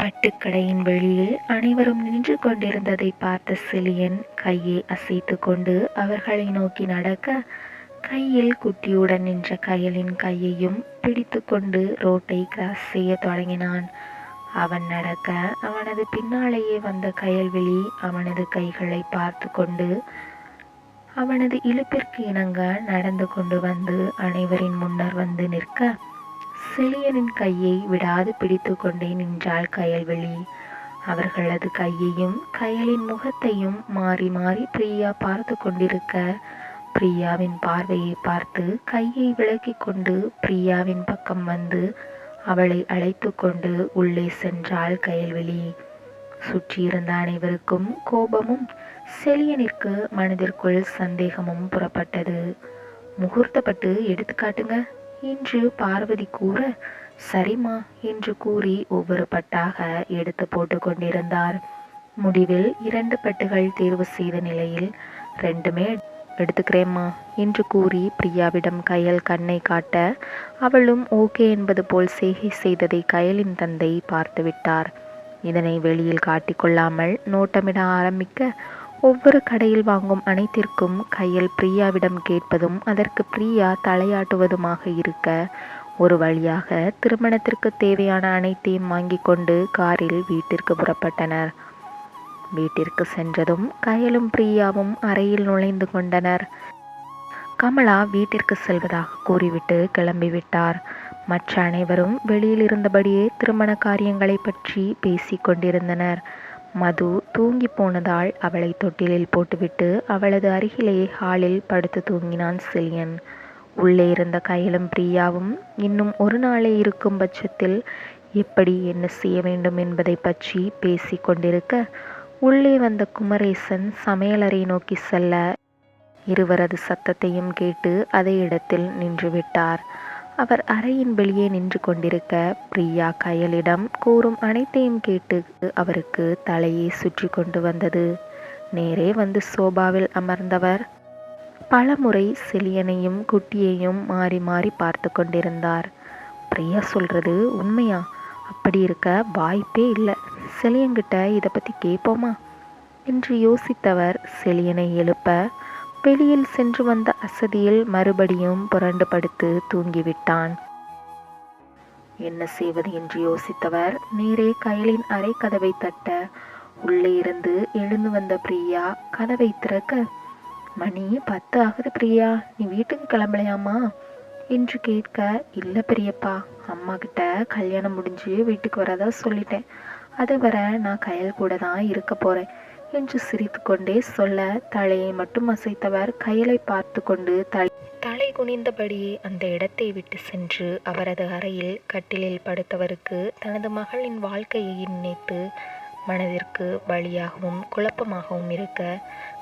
பட்டுக்கடையின் வெளியில் அனைவரும் நின்று கொண்டிருந்ததை பார்த்த செலியன் கையை அசைத்து கொண்டு அவர்களை நோக்கி நடக்க, கையில் குட்டியுடன் நின்ற கயலின் கையையும் பிடித்து கொண்டு ரோட்டை கிராஸ் செய்ய தொடங்கினான். அவன் நடக்க அவனது பின்னாலேயே வந்த கயல்விழி அவனது கைகளை பார்த்து கொண்டு அவனது இழுப்பிற்கு இணங்க நடந்து கொண்டு வந்து அனைவரின் முன்னர் வந்து நிற்க, செலியனின் கையை விடாது பிடித்து கொண்டே நின்றாள் கயல்விழி. அவர்களது கையையும் கயலின் முகத்தையும் மாறி மாறி பிரியா பார்த்து கொண்டிருக்க, பிரியாவின் பார்வையை பார்த்து கையை விலக்கி கொண்டு பிரியாவின் பக்கம் வந்து அவளை அழைத்து கொண்டு உள்ளே சென்றாள் கயல்விழி. சுற்றியிருந்த அனைவருக்கும் கோபமும் செலியனிற்கு மனதிற்குள் சந்தேகமும் புறப்பட்டது. முகூர்த்தப்பட்டு எடுத்து காட்டுங்க என்று பார்வதி கூற, சரிமா என்று கூறி ஒவ்வொரு பட்டாக எடுத்து போட்டு கொண்டிருந்தார். முடிவில் 2 பட்டுகள் தேர்வு செய்த நிலையில் 2மே எடுத்துக்கிறேம்மா என்று கூறி பிரியாவிடம் கயல் கண்ணை காட்ட, அவளும் ஓகே என்பது போல் செய்கை செய்ததை கயலின் தந்தை பார்த்து விட்டார். இதனை வெளியில் காட்டிக்கொள்ளாமல் நோட்டமிட ஆரம்பிக்க, ஒவ்வொரு கடையில் வாங்கும் அனைத்திற்கும் கையில் பிரியாவிடம் கேட்பதும் அதற்கு பிரியா தலையாட்டுவதுமாக இருக்க, ஒரு வழியாக திருமணத்திற்கு தேவையான அனைத்தையும் வாங்கி கொண்டு காரில் வீட்டிற்கு புறப்பட்டனர். வீட்டிற்கு சென்றதும் கயலும் பிரியாவும் அறையில் நுழைந்து கொண்டனர். கமலா வீட்டிற்கு செல்வதாக கூறிவிட்டு கிளம்பிவிட்டார். மற்ற அனைவரும் வெளியில் இருந்தபடியே திருமண காரியங்களை பற்றி பேசி கொண்டிருந்தனர். மது தூங்கி போனதால் அவளை தொட்டிலில் போட்டுவிட்டு அவளது அருகிலே ஹாலில் படுத்து தூங்கினான் செலியன். உள்ளே இருந்த கயலும் பிரியாவும் இன்னும் ஒரு நாளே இருக்கும் பட்சத்தில் எப்படி என்ன செய்ய வேண்டும் என்பதை பற்றி பேசி கொண்டிருக்க, உள்ளே வந்த குமரேசன் சமையலறை நோக்கி செல்ல, இருவரது சத்தத்தையும் கேட்டு அதே இடத்தில் நின்றுவிட்டார். அவர் அறையின் வெளியே நின்று கொண்டிருக்க, பிரியா கயலிடம் கூறும் அனைத்தையும் கேட்டு அவருக்கு தலையை சுற்றி கொண்டு வந்தது. நேரே வந்து சோபாவில் அமர்ந்தவர் பலமுறை செலியனையும் குட்டியையும் மாறி மாறி பார்த்து கொண்டிருந்தார். பிரியா சொல்றது உண்மையா? அப்படி இருக்க வாய்ப்பே இல்லை. செலியன்கிட்ட இதை பற்றி கேட்போமா என்று யோசித்தவர் செலியனை எழுப்ப, வெளியில் சென்று வந்த அசதியில் மறுபடியும் புரண்டு படுத்து தூங்கிவிட்டான். என்ன செய்வது என்று யோசித்தவர் நேரே கயலின் அறை கதவை தட்ட, உள்ளே இருந்து எழுந்து வந்த பிரியா கதவை திறக்க, மணி 10 ஆகுது பிரியா, நீ வீட்டுக்கு கிளம்பலையாமா என்று கேட்க, இல்லை பெரியப்பா, அம்மா கிட்ட கல்யாணம் முடிஞ்சு வீட்டுக்கு வரதா சொல்லிட்டேன், அதுவரை நான் கயல் கூட தான் இருக்க போறேன் என்று சிரித்து கொண்டே சொல்ல, தலையை மட்டும் அசைத்தவர் கயலை பார்த்து கொண்டு தலை குனிந்தபடியே அந்த இடத்தை விட்டு சென்று அவரது அறையில் கட்டிலில் படுத்தவருக்கு தனது மகளின் வாழ்க்கையை நினைத்து மனதிற்கு வழியாகவும் குழப்பமாகவும் இருக்க,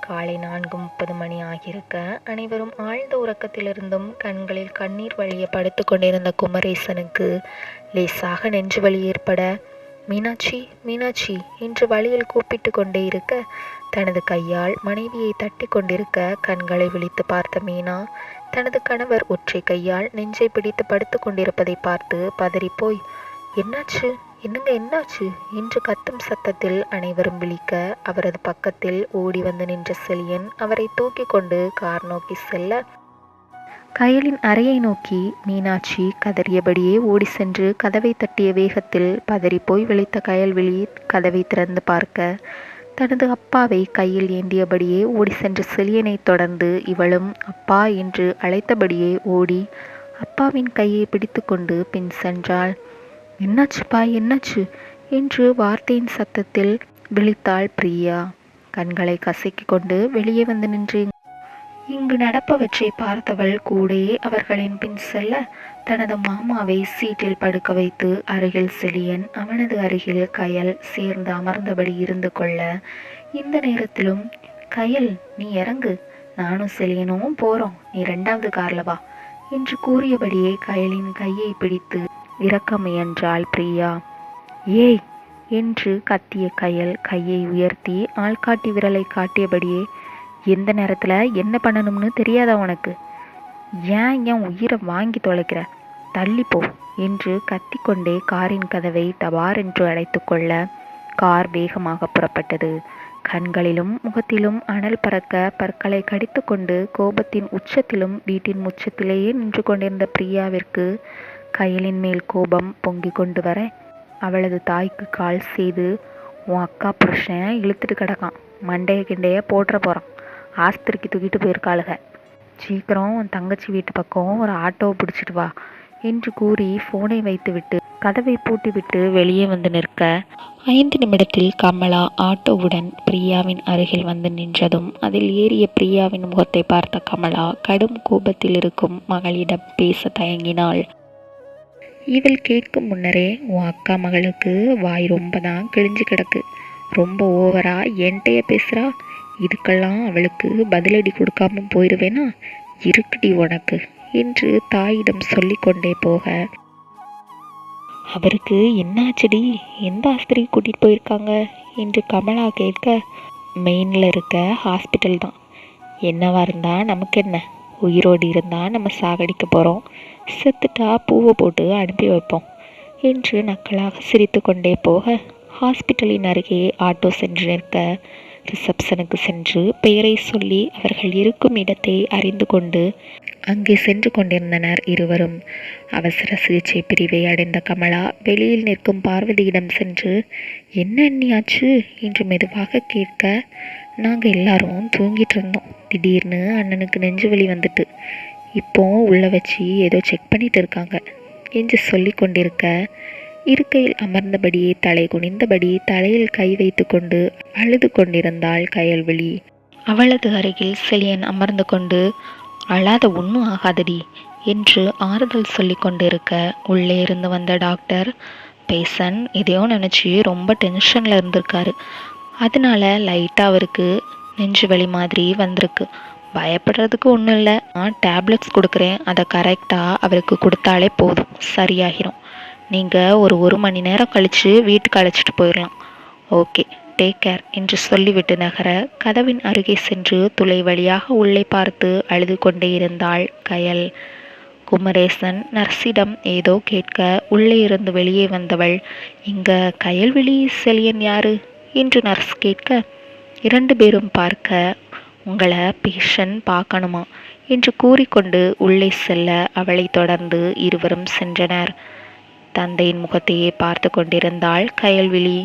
காலை 4:30 மணி ஆகியிருக்க, அனைவரும் ஆழ்ந்த உறக்கத்திலிருந்தும் கண்களில் கண்ணீர் வழிய படுத்து கொண்டிருந்த குமரேசனுக்கு லேசாக நெஞ்சு வலி ஏற்பட, மீனாட்சி மீனாட்சி என்று வழியில் கூப்பிட்டு கொண்டே இருக்க, தனது கையால் மனைவியை தட்டி கொண்டிருக்க கண்களை விழித்து பார்த்த மீனா தனது கணவர் ஒற்றை கையால் நெஞ்சை பிடித்து படுத்து கொண்டிருப்பதை பார்த்து பதறிப்போய், என்னாச்சு என்னங்க என்னாச்சு என்று கத்தும் சத்தத்தில் அனைவரும் விழிக்க, அவரது பக்கத்தில் ஓடி வந்து நின்ற செலியன் அவரை தூக்கி கொண்டு கார் நோக்கி செல்ல, கயலின் அறையை நோக்கி மீனாட்சி கதறியபடியே ஓடி சென்று கதவை தட்டிய வேகத்தில் பதறிப்போய் விழித்த கயல்விழி கதவை திறந்து பார்க்க, தனது அப்பாவை கையில் ஏந்தியபடியே ஓடி சென்ற செலியனை தொடர்ந்து இவளும் அப்பா என்று அழைத்தபடியே ஓடி அப்பாவின் கையை பிடித்து கொண்டு பின் சென்றாள். என்னாச்சுப்பா என்னாச்சு என்று வார்த்தையின் சத்தத்தில் விழித்தாள் பிரியா. கண்களை கசக்கி கொண்டு வெளியே வந்து நின்று இங்கு நடப்பவற்றை பார்த்தவள் கூடே அவர்களின் பின் செல்ல, தனது மாமாவை சீட்டில் படுக்க வைத்து அருகில் செலியன் அவனது அருகில் கயல் சேர்ந்து அமர்ந்தபடி இருந்து கொள்ள, இந்த நேரத்திலும் கயல் நீ இறங்கு, நானும் செலியனும் போறோம், நீ 2வது கார்ல வா என்று கூறியபடியே கயலின் கையை பிடித்து இறக்க முயன்றாள் பிரியா. ஏய் என்று கத்திய கயல் கையை உயர்த்தி ஆள்காட்டி விரலை காட்டியபடியே, எந்த நேரத்தில் என்ன பண்ணணும்னு தெரியாதா உனக்கு? ஏன் உயிரை வாங்கி தொலைக்கிற தள்ளிப்போ என்று கத்திக்கொண்டே காரின் கதவை டபார் என்று அடைத்து கொள்ள கார் வேகமாக புறப்பட்டது. கண்களிலும் முகத்திலும் அனல் பறக்க, பற்களை கடித்து கொண்டு கோபத்தின் உச்சத்திலும் வீட்டின் உச்சத்திலேயே நின்று கொண்டிருந்த பிரியாவிற்கு கயலின் மேல் கோபம் பொங்கி கொண்டு வர, அவளது தாய்க்கு கால் செய்து, உன் அக்கா புருஷன் இழுத்துட்டு கிடக்கான், மண்டைய கிண்டைய போட்டுற போகிறான், ஆஸ்பத்திரிக்கு தூக்கிட்டு போயிருக்காளுக, சீக்கிரம் உன் தங்கச்சி வீட்டு பக்கம் ஒரு ஆட்டோவை பிடிச்சிட்டு வா என்று கூறி ஃபோனை வைத்துவிட்டு கதவை பூட்டிவிட்டு வெளியே வந்து நிற்க, 5 நிமிடத்தில் கமலா ஆட்டோவுடன் பிரியாவின் அருகில் வந்து நின்றதும் அதில் ஏறிய பிரியாவின் முகத்தை பார்த்த கமலா கடும் கோபத்தில் இருக்கும் மகளிடம் பேச தயங்கினாள். இவள் கேட்கும் முன்னரே, உன் அக்கா மகளுக்கு வாய் ரொம்ப தான் கிழிஞ்சு கிடக்கு, ரொம்ப ஓவரா என்கிட்டயே பேசுகிறா, இதுக்கெல்லாம் அவளுக்கு பதிலடி கொடுக்காம போயிடுவேனா, இருக்குடி உனக்கு என்று தாயிடம் சொல்லி கொண்டே போக, அவருக்கு என்னாச்சுடி, எந்த ஆஸ்பத்திரிக்கு கூட்டிகிட்டு போயிருக்காங்க என்று கமலா கேட்க, மெயினில் இருக்க ஹாஸ்பிட்டல் தான், என்னவா இருந்தால் நமக்கு என்ன, உயிரோடு இருந்தால் நம்ம சாகடிக்க போகிறோம், செத்துட்டா பூவை போட்டு அனுப்பி வைப்போம் என்று நக்கலாக சிரித்து கொண்டே போக, ஹாஸ்பிட்டலின் அருகே ஆட்டோ சென்று நிற்க, ரிசப்ஷனுக்கு சென்று பெயரை சொல்லி அவர்கள் இருக்கும் இடத்தை அறிந்து கொண்டு அங்கே சென்று கொண்டிருந்தனர் இருவரும். அவசர சிகிச்சை பிரிவை அடைந்த கமலா வெளியில் நிற்கும் பார்வதியிடம் சென்று, என்ன அண்ணியாச்சு என்று மெதுவாக கேட்க, நாங்கள் எல்லாரும் தூங்கிட்டு இருந்தோம், திடீர்னு அண்ணனுக்கு நெஞ்சு வலி வந்துட்டு, இப்போ உள்ள வச்சு ஏதோ செக் பண்ணிட்டு இருக்காங்க என்று சொல்லி கொண்டிருக்க, இருக்கையில் அமர்ந்தபடியே தலை குனிந்தபடி தலையில் கை வைத்து கொண்டு அழுது கொண்டிருந்தாள் கயல்விழி. அவளது அருகில் செலியன் அமர்ந்து கொண்டு, அழாத ஒன்றும் ஆகாதடி என்று ஆறுதல் சொல்லி கொண்டிருக்க, உள்ளே இருந்து வந்த டாக்டர், பேஷண்ட் எதையோ நினச்சி ரொம்ப டென்ஷனில் இருந்திருக்காரு, அதனால லைட்டாக அவருக்கு நெஞ்சு வலி மாதிரி வந்திருக்கு, பயப்படுறதுக்கு ஒன்றும் இல்லை, நான் டேப்லெட்ஸ் கொடுக்குறேன், அதை கரெக்டாக அவருக்கு கொடுத்தாலே போதும், சரியாகிரும், நீங்கள் ஒரு மணி நேரம் கழித்து வீட்டுக்கு அழைச்சிட்டு போயிடலாம், ஓகே டேக் கேர் என்று சொல்லிவிட்டு நகர, கதவின் அருகே சென்று துளை வழியாக உள்ளே பார்த்து அழுது கொண்டே இருந்தாள் கயல். குமரேசன் நர்ஸிடம் ஏதோ கேட்க உள்ளே இருந்து வெளியே வந்தவள், இங்க கயல்விழி செலியன் யாரு என்று நர்ஸ் கேட்க, 2 பேரும் பார்க்க, உங்களை பேஷண்ட் பார்க்கணுமா என்று கூறிக்கொண்டு உள்ளே செல்ல அவளை தொடர்ந்து இருவரும் சென்றனர். தந்தையின் முகத்தையே பார்த்து கொண்டிருந்தாள் கயல்விழி.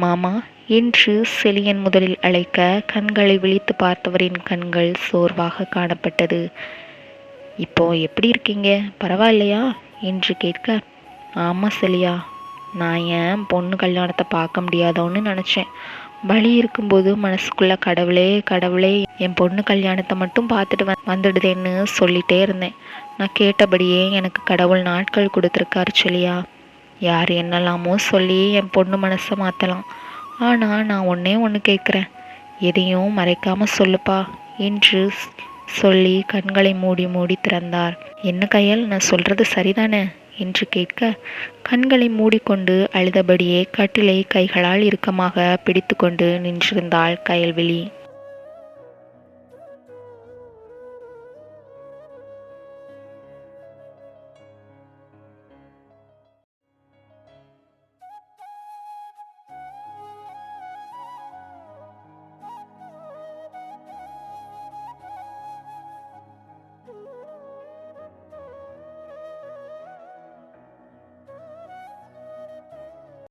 மாமா என்று செலியன் முதலில் அழைக்க, கண்களை விழித்து பார்த்தவரின் கண்கள் சோர்வாக காணப்பட்டது. இப்போ எப்படி இருக்கீங்க, பரவாயில்லையா என்று கேட்க, ஆமாம் செலியா, நான் என் பொண்ணு கல்யாணத்தை பார்க்க முடியாதோன்னு நினச்சேன், வலி இருக்கும்போது மனசுக்குள்ளே கடவுளே கடவுளே என் பொண்ணு கல்யாணத்தை மட்டும் பார்த்துட்டு வந்துடுதேன்னு சொல்லிகிட்டே இருந்தேன், நான் கேட்டபடியே எனக்கு கடவுள் நாட்கள் கொடுத்துருக்காரு செலியா, யார் என்னெல்லாமோ சொல்லி என் பொண்ணு மனசை மாற்றலாம், ஆனால் நான் ஒன்று கேட்குறேன், எதையும் மறைக்காமல் சொல்லுப்பா என்று சொல்லி கண்களை மூடி மூடி திறந்தார். என்ன கயல், நான் சொல்கிறது சரிதானே என்று கேட்க, கண்களை மூடிக்கொண்டு அழுதபடியே கட்டிலை கைகளால் இறுக்கமாக பிடித்து கொண்டு நின்றிருந்தாள் கயல்விழி.